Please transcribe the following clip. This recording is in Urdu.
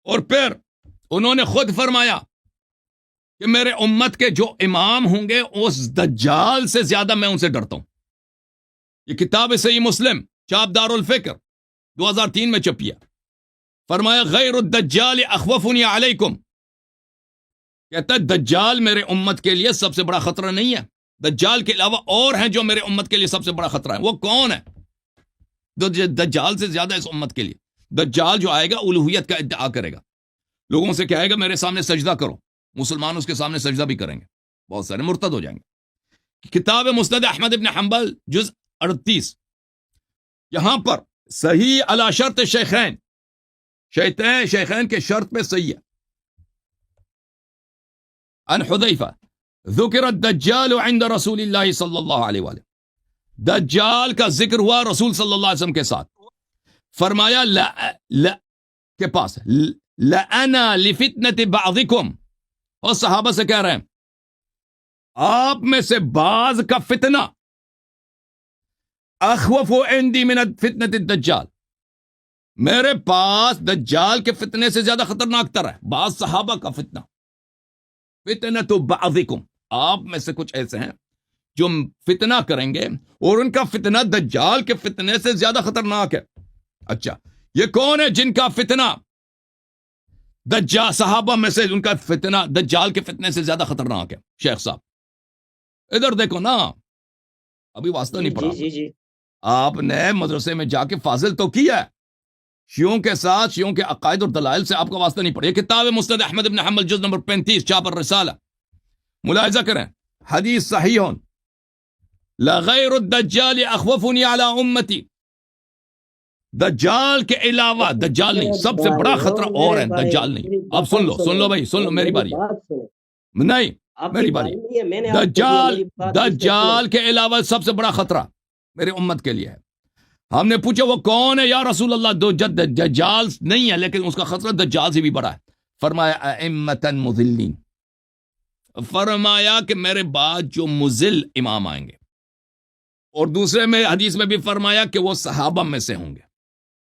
اور پھر انہوں نے خود فرمایا کہ میرے امت کے جو امام ہوں گے اس دجال سے زیادہ میں ان سے ڈرتا ہوں. یہ کتاب صحیح مسلم چاپ دار الفکر 2003 میں چھپی ہے. فرمایا غیر الدجال اخوفنی علیکم، کہتا ہے دجال میرے امت کے لیے سب سے بڑا خطرہ نہیں ہے. دجال کے علاوہ اور ہیں جو میرے امت کے لیے سب سے بڑا خطرہ ہے. وہ کون ہے؟ دجال سے زیادہ اس امت کے لیے. دجال جو آئے گا الوہیت کا ادعا کرے گا، لوگوں سے کہے گا میرے سامنے سجدہ کرو، مسلمان اس کے سامنے سجدہ بھی کریں گے، بہت سارے مرتد ہو جائیں گے. کتاب مسند احمد ابن حنبل جز 38 یہاں پر صحیح علی شرط شیخین، شیخین کے شرط پہ صحیح ہے. عن حذیفہ ذکر الدجال عند رسول اللہ صلی اللہ علیہ وآلہ، دجال کا ذکر ہوا رسول صلی اللہ علیہ وسلم کے ساتھ. فرمایا کے پاس لأنا لفتنة بعضکم، اور صحابہ سے کہہ رہے ہیں آپ میں سے بعض کا فتنہ اخوف عندی من فتنة الدجال، میرے پاس دجال کے فتنے سے زیادہ خطرناک تر ہے. بعض صحابہ کا فتنہ، فتنة بعضکم، آپ میں سے کچھ ایسے ہیں جو فتنہ کریں گے اور ان کا فتنہ دجال کے فتنے سے زیادہ خطرناک ہے. اچھا یہ کون ہے جن کا فتنہ دجال، صحابہ میں سے ان کا فتنہ دجال کے فتنے سے زیادہ خطرناک ہے؟ شیخ صاحب ادھر دیکھو نا، ابھی واسطہ نہیں پڑھا. جی آپ نے مدرسے میں جا کے فاضل تو کیا ہے، شیعوں کے ساتھ شیعوں کے عقائد اور دلائل سے آپ کا واسطہ نہیں پڑا. یہ کتاب مسند احمد ابن حنبل جز نمبر 35 چاپ الرسالہ، ملاحظہ کریں، حدیث صحیح لغیر الدجال اخوفنی علی امتی، دجال کے علاوہ، دجال نہیں، سب سے بڑا خطرہ اور ہے، دجال نہیں. اب سن لو بھائی، سن لو، میری باری نہیں، میری باری. دجال کے علاوہ سب سے بڑا خطرہ میرے امت کے لیے ہے. ہم نے پوچھا وہ کون ہے یا رسول اللہ؟ دو دجال نہیں ہے لیکن اس کا خطرہ دجال سے بھی بڑا ہے. فرمایا ائمۃ مضلین، فرمایا کہ میرے بعد جو مضل امام آئیں گے، اور دوسرے میں حدیث میں بھی فرمایا کہ وہ صحابہ میں سے ہوں گے.